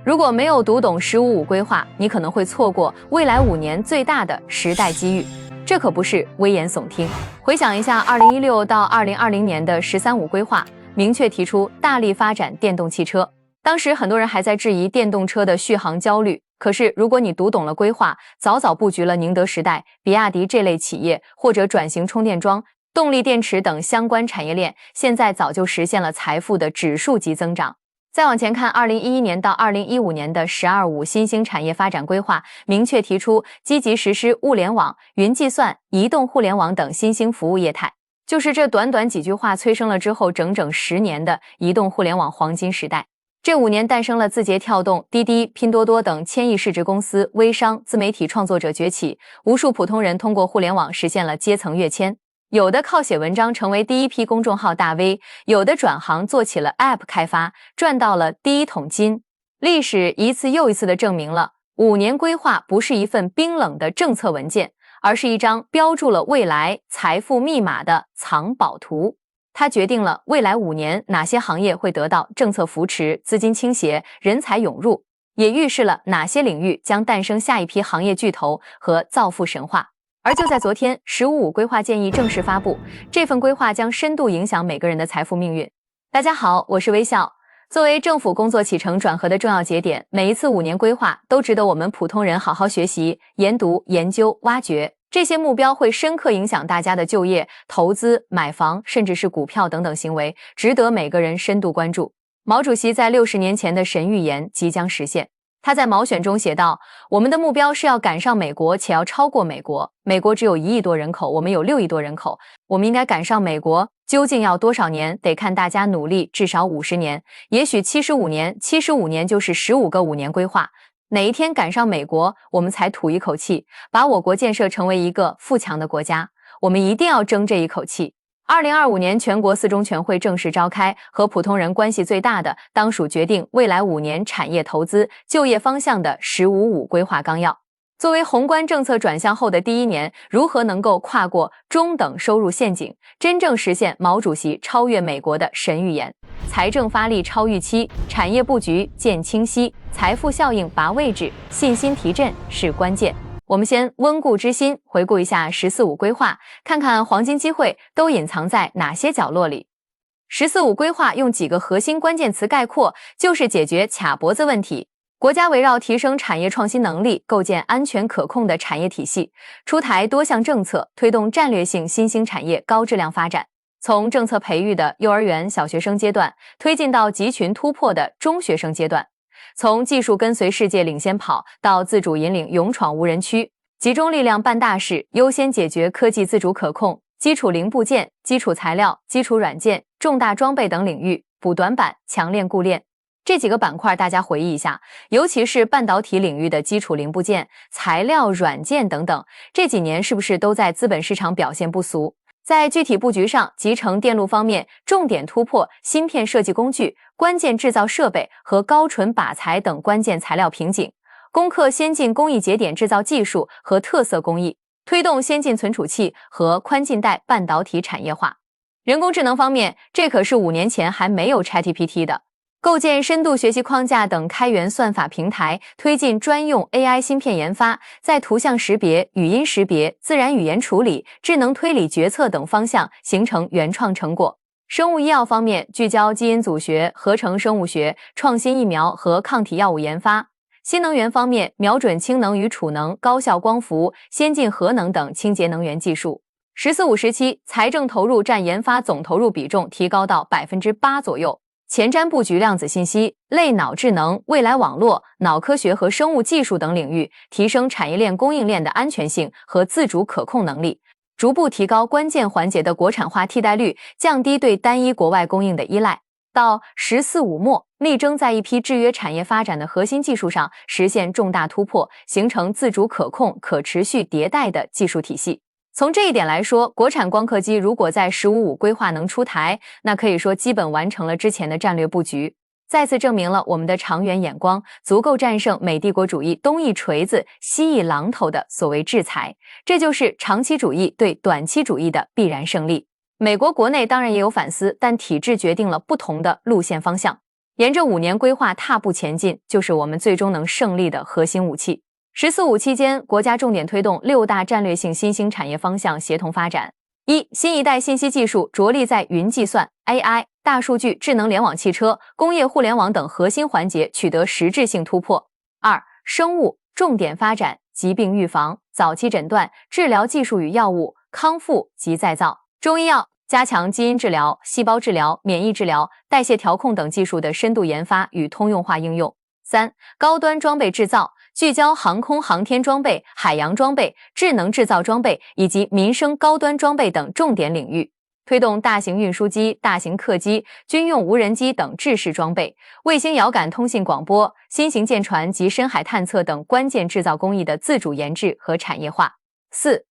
如果没有读懂“15+5”规划，你可能会错过未来5年最大的时代机遇。这可不是危言耸听。回想一下2016到2020年的“13+5”规划，明确提出大力发展电动汽车。当时很多人还在质疑电动车的续航焦虑，可是如果你读懂了规划，早早布局了宁德时代、比亚迪这类企业，或者转型充电桩、动力电池等相关产业链，现在早就实现了财富的指数级增长。再往前看，2011年到2015年的“12+5”新兴产业发展规划，明确提出积极实施物联网、云计算、移动互联网等新兴服务业态。就是这短短几句话，催生了之后整整10年的移动互联网黄金时代。这5年诞生了字节跳动、滴滴、拼多多等千亿市值公司，微商、自媒体创作者崛起，无数普通人通过互联网实现了阶层跃迁。有的靠写文章成为第一批公众号大 V， 有的转行做起了 App 开发，赚到了第一桶金。历史一次又一次地证明了5年规划不是一份冰冷的政策文件，而是一张标注了未来财富密码的藏宝图。它决定了未来5年哪些行业会得到政策扶持、资金倾斜、人才涌入，也预示了哪些领域将诞生下一批行业巨头和造富神话。而就在昨天，“15+5”规划建议正式发布，这份规划将深度影响每个人的财富命运。大家好，我是微笑。作为政府工作起承转合的重要节点，每一次5年规划都值得我们普通人好好学习、研读、研究、挖掘。这些目标会深刻影响大家的就业、投资、买房，甚至是股票等等行为，值得每个人深度关注。毛主席在60年前的神预言即将实现。他在毛选中写道：我们的目标是要赶上美国，且要超过美国。美国只有1亿多人口，我们有6亿多人口，我们应该赶上美国。究竟要多少年？得看大家努力，至少50年，也许75年，75年就是15+5年规划。哪一天赶上美国，我们才吐一口气，把我国建设成为一个富强的国家。我们一定要争这一口气。2025年全国4中全会正式召开，和普通人关系最大的当属决定未来5年产业投资、就业方向的“15+5”规划纲要。作为宏观政策转向后的第1年，如何能够跨过中等收入陷阱，真正实现毛主席超越美国的神预言？财政发力超预期，产业布局见清晰，财富效应拔位置，信心提振是关键。我们先温故知新，回顾一下“15+5”规划，看看黄金机会都隐藏在哪些角落里。“15+5”规划用几个核心关键词概括，就是解决卡脖子问题。国家围绕提升产业创新能力，构建安全可控的产业体系，出台多项政策，推动战略性新兴产业高质量发展。从政策培育的幼儿园、小学生阶段，推进到集群突破的中学生阶段。从技术跟随世界领先跑到自主引领勇闯无人区，集中力量办大事，优先解决科技自主可控、基础零部件、基础材料、基础软件、重大装备等领域，补短板，强链固链。这几个板块大家回忆一下，尤其是半导体领域的基础零部件、材料、软件等等，这几年是不是都在资本市场表现不俗？在具体布局上，集成电路方面重点突破芯片设计工具、关键制造设备和高纯靶材等关键材料瓶颈，攻克先进工艺节点制造技术和特色工艺，推动先进存储器和宽近代半导体产业化。人工智能方面，这可是5年前还没有 ChatGPT 的。构建深度学习框架等开源算法平台，推进专用 AI 芯片研发，在图像识别、语音识别、自然语言处理、智能推理决策等方向形成原创成果。生物医药方面，聚焦基因组学、合成生物学、创新疫苗和抗体药物研发。新能源方面，瞄准氢能与储能、高效光伏、先进核能等清洁能源技术。“15+5”时期，财政投入占研发总投入比重提高到8%左右。前瞻布局量子信息、类脑智能、未来网络、脑科学和生物技术等领域，提升产业链供应链的安全性和自主可控能力，逐步提高关键环节的国产化替代率，降低对单一国外供应的依赖。到“15+5”末，力争在一批制约产业发展的核心技术上实现重大突破，形成自主可控、可持续迭代的技术体系。从这一点来说，国产光刻机如果在“15+5”规划能出台，那可以说基本完成了之前的战略布局，再次证明了我们的长远眼光足够战胜美帝国主义东一锤子西一榔头的所谓制裁，这就是长期主义对短期主义的必然胜利。美国国内当然也有反思，但体制决定了不同的路线方向。沿着5年规划踏步前进，就是我们最终能胜利的核心武器。“十四五”期间，国家重点推动6大战略性新兴产业方向协同发展。新一代信息技术着力在云计算、AI、大数据、智能联网汽车、工业互联网等核心环节取得实质性突破。生物重点发展疾病预防、早期诊断、治疗技术与药物、康复及再造。中医药加强基因治疗、细胞治疗、免疫治疗、代谢调控等技术的深度研发与通用化应用。高端装备制造聚焦航空航天装备、海洋装备、智能制造装备以及民生高端装备等重点领域，推动大型运输机、大型客机、军用无人机等制式装备、卫星遥感通信广播、新型舰船及深海探测等关键制造工艺的自主研制和产业化。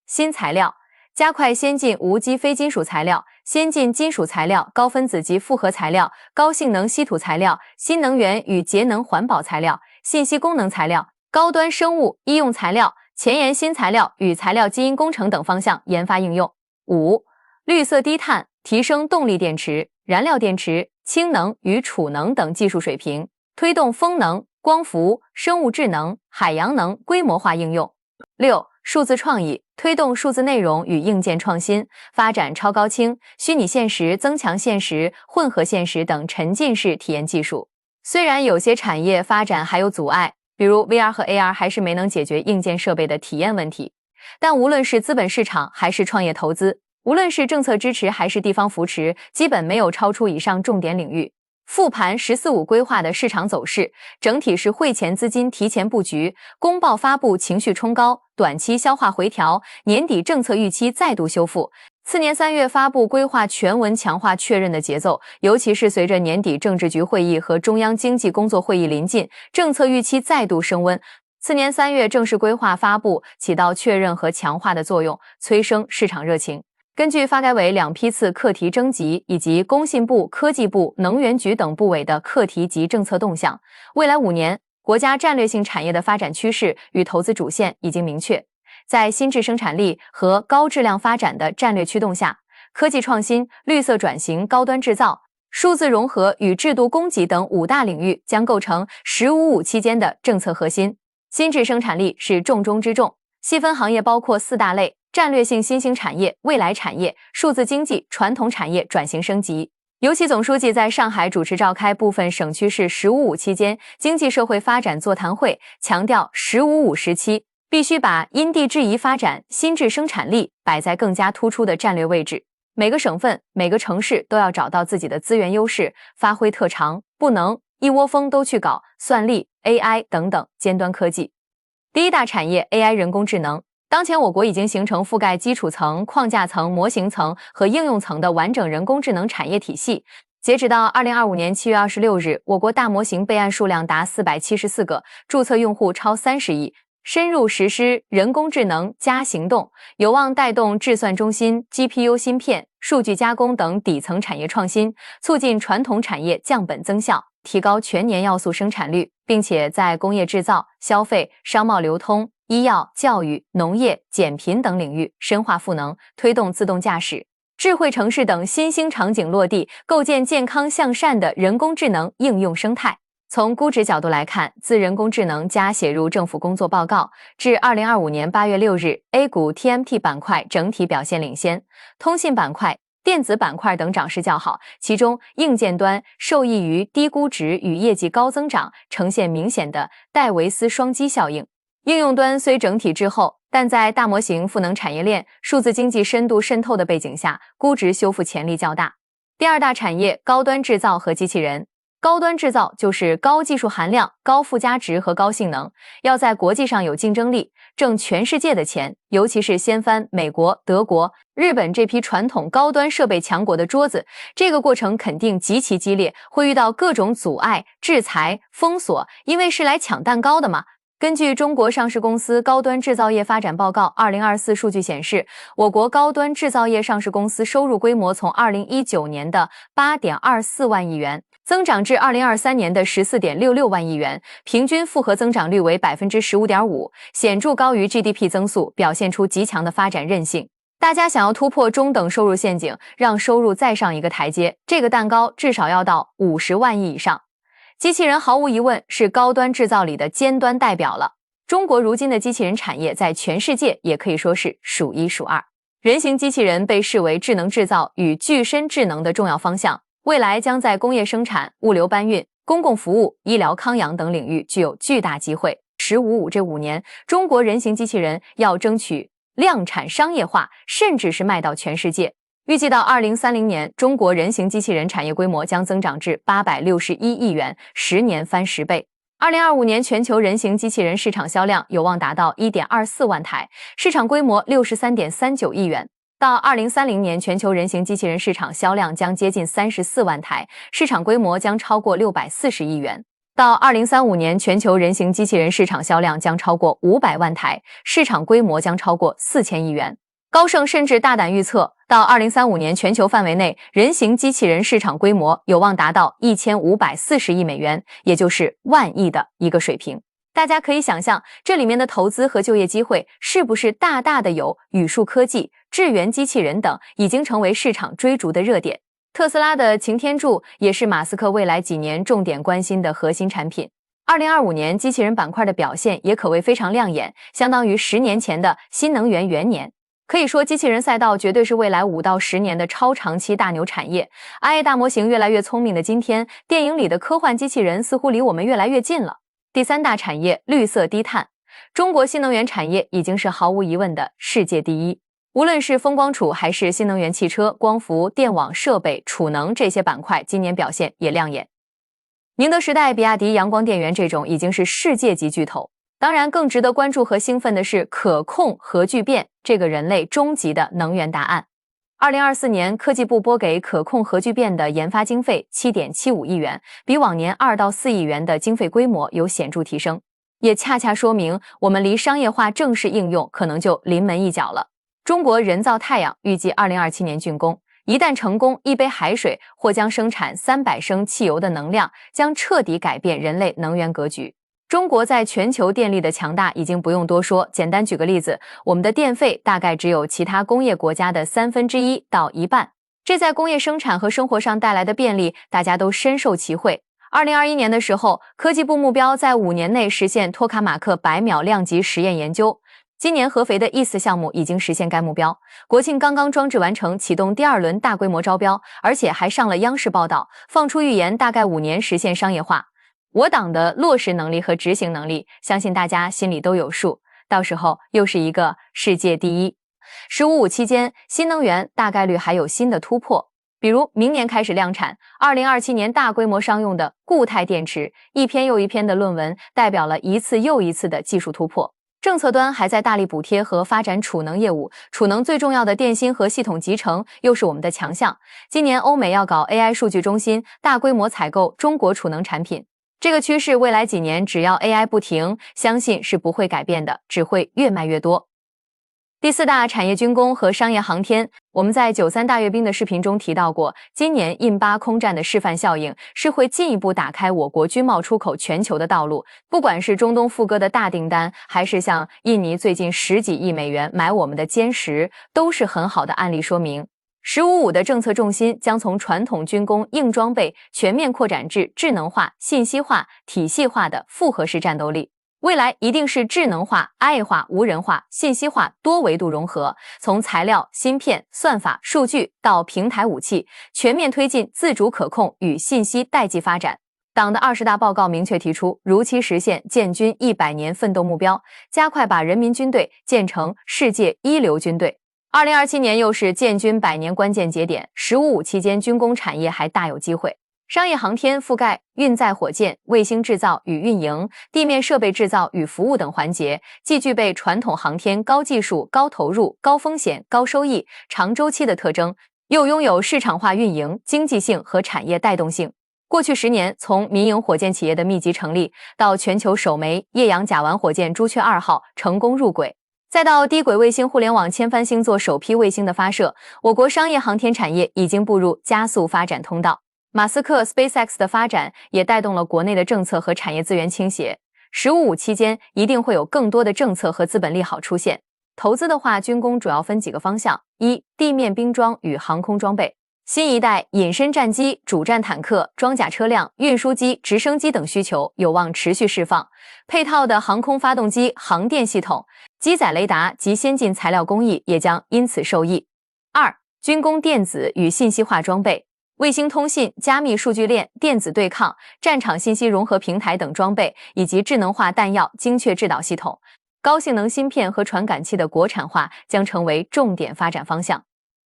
新材料加快先进无机非金属材料、先进金属材料、高分子及复合材料、高性能稀土材料、新能源与节能环保材料、信息功能材料、高端生物医用材料、前沿新材料与材料基因工程等方向研发应用。绿色低碳，提升动力电池、燃料电池、氢能与储能等技术水平，推动风能、光伏、生物智能、海洋能规模化应用。数字创意，推动数字内容与硬件创新，发展超高清、虚拟现实、增强现实、混合现实等沉浸式体验技术。虽然有些产业发展还有阻碍，比如 VR 和 AR 还是没能解决硬件设备的体验问题，但无论是资本市场还是创业投资，无论是政策支持还是地方扶持，基本没有超出以上重点领域。复盘“十四五”规划的市场走势，整体是汇前资金提前布局，公报发布情绪冲高，短期消化回调，年底政策预期再度修复。次年3月发布规划全文强化确认的节奏，尤其是随着年底政治局会议和中央经济工作会议临近，政策预期再度升温。次年3月正式规划发布，起到确认和强化的作用，催生市场热情。根据发改委2批次课题征集以及工信部、科技部、能源局等部委的课题及政策动向，未来5年国家战略性产业的发展趋势与投资主线已经明确。在新质生产力和高质量发展的战略驱动下，科技创新、绿色转型、高端制造、数字融合与制度供给等5大领域将构成“十五五”期间的政策核心。新质生产力是重中之重，细分行业包括4大类：战略性新兴产业、未来产业、数字经济、传统产业转型升级。尤其总书记在上海主持召开部分省区市“十五五”期间经济社会发展座谈会，强调“十五五”时期必须把因地制宜发展新质生产力摆在更加突出的战略位置。每个省份、每个城市都要找到自己的资源优势，发挥特长，不能一窝蜂都去搞算力、AI 等等尖端科技。第一大产业 AI 人工智能。当前我国已经形成覆盖基础层、框架层、模型层和应用层的完整人工智能产业体系。截止到2025年7月26日，我国大模型备案数量达474个，注册用户超30亿。深入实施人工智能加行动，有望带动制算中心、GPU 芯片、数据加工等底层产业创新，促进传统产业降本增效，提高全年要素生产率，并且在工业制造、消费、商贸流通、医药、教育、农业、减贫等领域深化赋能，推动自动驾驶、智慧城市等新兴场景落地，构建健康向善的人工智能应用生态。从估值角度来看，自人工智能加写入政府工作报告至2025年8月6日 ，A 股 TMT 板块整体表现领先，通信板块、电子板块等涨势较好，其中硬件端受益于低估值与业绩高增长，呈现明显的戴维斯双击效应。应用端虽整体滞后，但在大模型赋能产业链、数字经济深度渗透的背景下，估值修复潜力较大。第二大产业高端制造和机器人。高端制造就是高技术含量、高附加值和高性能，要在国际上有竞争力，挣全世界的钱，尤其是掀翻美国、德国、日本这批传统高端设备强国的桌子，这个过程肯定极其激烈，会遇到各种阻碍、制裁、封锁，因为是来抢蛋糕的嘛。根据中国上市公司高端制造业发展报告2024数据显示，我国高端制造业上市公司收入规模从2019年的8.24万亿元增长至2023年的14.66万亿元，平均复合增长率为 15.5%， 显著高于 GDP 增速，表现出极强的发展韧性。大家想要突破中等收入陷阱，让收入再上一个台阶，这个蛋糕至少要到50万亿以上。机器人毫无疑问是高端制造里的尖端代表了。中国如今的机器人产业在全世界也可以说是数一数二。人形机器人被视为智能制造与具身智能的重要方向，未来将在工业生产、物流搬运、公共服务、医疗康养等领域具有巨大机会。“15+5”这5年，中国人形机器人要争取量产商业化，甚至是卖到全世界。预计到2030年，中国人形机器人产业规模将增长至861亿元，10年翻10倍。2025年全球人形机器人市场销量有望达到 1.24 万台，市场规模 63.39亿元。到2030年，全球人形机器人市场销量将接近34万台，市场规模将超过640亿元。到2035年，全球人形机器人市场销量将超过500万台，市场规模将超过4000亿元。高盛甚至大胆预测，到2035年，全球范围内人形机器人市场规模有望达到1540亿美元，也就是万亿的一个水平。大家可以想象，这里面的投资和就业机会是不是大大的有语数科技、智源机器人等，已经成为市场追逐的热点。特斯拉的擎天柱也是马斯克未来几年重点关心的核心产品。2025年，机器人板块的表现也可谓非常亮眼，相当于10年前的新能源元年。可以说，机器人赛道绝对是未来5到10年的超长期大牛产业。AI 大模型越来越聪明的今天，电影里的科幻机器人似乎离我们越来越近了。第3大产业，绿色低碳。中国新能源产业已经是毫无疑问的世界第一。无论是风光储还是新能源汽车、光伏、电网设备、储能这些板块，今年表现也亮眼。宁德时代、比亚迪、阳光电源这种已经是世界级巨头。当然，更值得关注和兴奋的是可控核聚变这个人类终极的能源答案。2024年，科技部拨给可控核聚变的研发经费 7.75 亿元，比往年2到4亿元的经费规模有显著提升，也恰恰说明我们离商业化正式应用可能就临门一脚了。中国人造太阳预计2027年竣工，一旦成功，一杯海水或将生产300升汽油的能量，将彻底改变人类能源格局。中国在全球电力的强大已经不用多说，简单举个例子，我们的电费大概只有其他工业国家的1/3到1半，这在工业生产和生活上带来的便利，大家都深受其惠。2021年的时候，科技部目标在5年内实现托卡马克100秒量级实验研究，今年合肥的 EAST 项目已经实现该目标。国庆刚刚装置完成，启动第2轮大规模招标，而且还上了央视报道，放出预言大概5年实现商业化。我党的落实能力和执行能力，相信大家心里都有数，到时候又是一个世界第一。“15+5”期间，新能源大概率还有新的突破，比如明年开始量产，2027年大规模商用的固态电池，一篇又一篇的论文代表了一次又一次的技术突破。政策端还在大力补贴和发展储能业务，储能最重要的电芯和系统集成又是我们的强项。今年欧美要搞 AI 数据中心，大规模采购中国储能产品。这个趋势未来几年只要 AI 不停，相信是不会改变的，只会越卖越多。第4大产业军工和商业航天，我们在93大阅兵的视频中提到过，今年印巴空战的示范效应是会进一步打开我国军贸出口全球的道路，不管是中东副歌的大订单，还是像印尼最近10几亿美元买我们的歼10，都是很好的案例说明。“15+5”的政策重心将从传统军工硬装备全面扩展至智能化、信息化、体系化的复合式战斗力。未来一定是智能化、AI 化、无人化、信息化多维度融合，从材料、芯片、算法、数据到平台武器，全面推进自主可控与信息代际发展。党的20大报告明确提出，如期实现建军100年奋斗目标，加快把人民军队建成世界一流军队。2027年又是建军100年关键节点，“15+5”期间军工产业还大有机会。商业航天覆盖运载火箭、卫星制造与运营、地面设备制造与服务等环节，既具备传统航天高技术、高投入、高风险、高收益、长周期的特征，又拥有市场化运营、经济性和产业带动性。过去10年，从民营火箭企业的密集成立，到全球首枚液氧甲烷火箭朱雀2号成功入轨，再到低轨卫星互联网千帆星座首批卫星的发射，我国商业航天产业已经步入加速发展通道。马斯克 SpaceX 的发展也带动了国内的政策和产业资源倾斜。“15+5”期间一定会有更多的政策和资本利好出现。投资的话，军工主要分几个方向：1、地面兵装与航空装备新一代隐身战机、主战坦克、装甲车辆、运输机、直升机等需求有望持续释放，配套的航空发动机、航电系统、机载雷达及先进材料工艺也将因此受益。2、军工电子与信息化装备。卫星通信、加密数据链、电子对抗、战场信息融合平台等装备，以及智能化弹药、精确制导系统、高性能芯片和传感器的国产化将成为重点发展方向。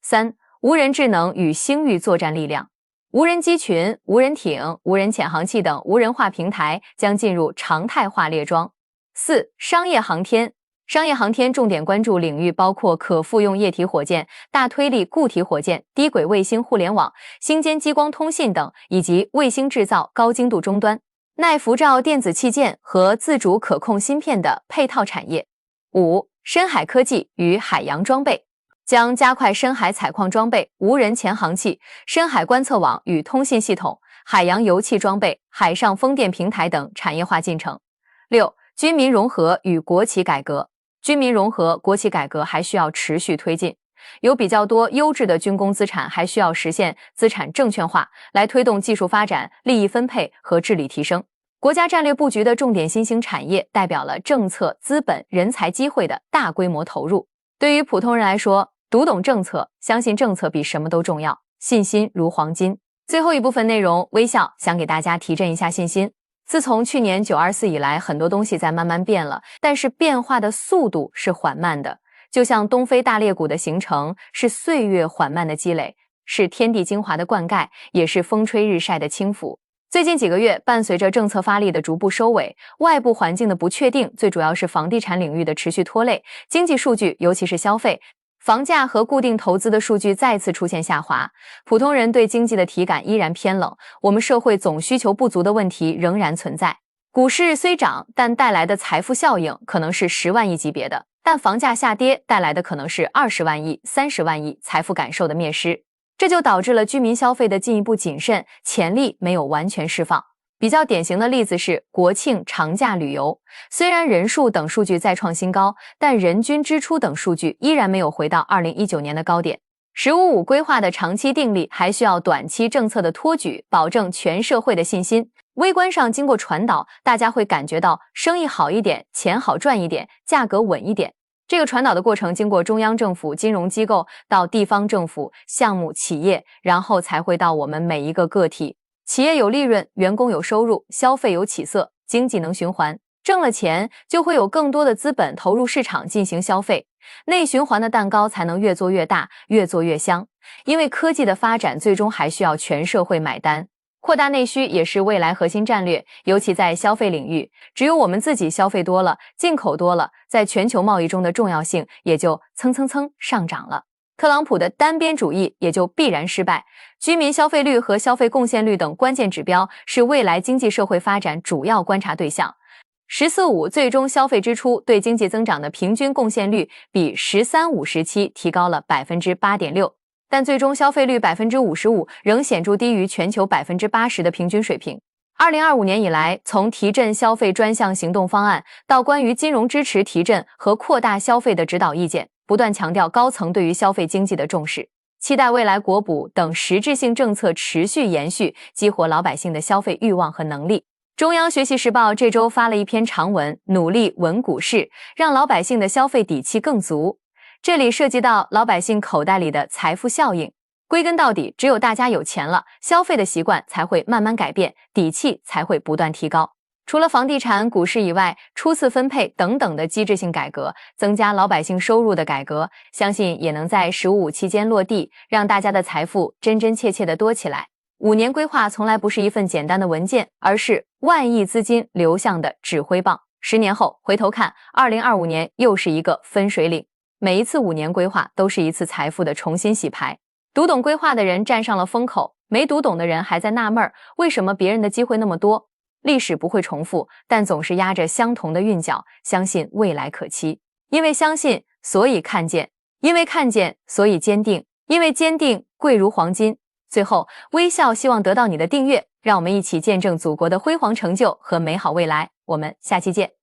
3、无人智能与星域作战力量。无人机群、无人艇、无人潜航器等无人化平台将进入常态化列装。4、商业航天。商业航天重点关注领域包括可复用液体火箭、大推力固体火箭、低轨卫星互联网、星间激光通信等，以及卫星制造高精度终端、耐辐照电子器件和自主可控芯片的配套产业。5、深海科技与海洋装备。将加快深海采矿装备、无人潜航器、深海观测网与通信系统、海洋油气装备、海上风电平台等产业化进程。6、军民融合与国企改革。军民融合、国企改革还需要持续推进，有比较多优质的军工资产，还需要实现资产证券化，来推动技术发展、利益分配和治理提升。国家战略布局的重点新兴产业，代表了政策、资本、人才机会的大规模投入。对于普通人来说，读懂政策，相信政策比什么都重要，信心如黄金。最后一部分内容，微笑想给大家提振一下信心。自从去年924以来，很多东西在慢慢变了，但是变化的速度是缓慢的。就像东非大裂谷的形成是岁月缓慢的积累，是天地精华的灌溉，也是风吹日晒的轻抚。最近几个月，伴随着政策发力的逐步收尾，外部环境的不确定，最主要是房地产领域的持续拖累，经济数据，尤其是消费、房价和固定投资的数据再次出现下滑，普通人对经济的体感依然偏冷，我们社会总需求不足的问题仍然存在。股市虽涨，但带来的财富效应可能是10万亿级别的，但房价下跌带来的可能是20万亿、30万亿财富感受的灭失，这就导致了居民消费的进一步谨慎，潜力没有完全释放。比较典型的例子是国庆长假旅游，虽然人数等数据再创新高，但人均支出等数据依然没有回到2019年的高点。“15+5”规划的长期定力还需要短期政策的托举，保证全社会的信心。微观上经过传导，大家会感觉到生意好一点，钱好赚一点，价格稳一点。这个传导的过程经过中央政府、金融机构到地方政府、项目、企业，然后才会到我们每一个个体。企业有利润，员工有收入，消费有起色，经济能循环，挣了钱就会有更多的资本投入市场进行消费，内循环的蛋糕才能越做越大，越做越香。因为科技的发展最终还需要全社会买单，扩大内需也是未来核心战略，尤其在消费领域，只有我们自己消费多了，进口多了，在全球贸易中的重要性也就蹭上涨了。特朗普的单边主义也就必然失败。居民消费率和消费贡献率等关键指标是未来经济社会发展主要观察对象。“14+5”最终消费支出对经济增长的平均贡献率比“13+5”时期提高了 8.6%， 但最终消费率 55% 仍显著低于全球 80% 的平均水平。2025年以来，从提振消费专项行动方案到关于金融支持提振和扩大消费的指导意见，不断强调高层对于消费经济的重视，期待未来国补等实质性政策持续延续，激活老百姓的消费欲望和能力。中央学习时报这周发了一篇长文，努力稳股市，让老百姓的消费底气更足。这里涉及到老百姓口袋里的财富效应。归根到底，只有大家有钱了，消费的习惯才会慢慢改变，底气才会不断提高。除了房地产、股市以外，初次分配等等的机制性改革，增加老百姓收入的改革，相信也能在“15+5”期间落地，让大家的财富真真切切的多起来。5年规划从来不是一份简单的文件，而是万亿资金流向的指挥棒。10年后回头看，2025年又是一个分水岭。每一次5年规划都是一次财富的重新洗牌。读懂规划的人站上了风口，没读懂的人还在纳闷为什么别人的机会那么多。历史不会重复，但总是压着相同的韵脚，相信未来可期。因为相信，所以看见；因为看见，所以坚定；因为坚定，贵如黄金。最后，微笑希望得到你的订阅，让我们一起见证祖国的辉煌成就和美好未来。我们下期见。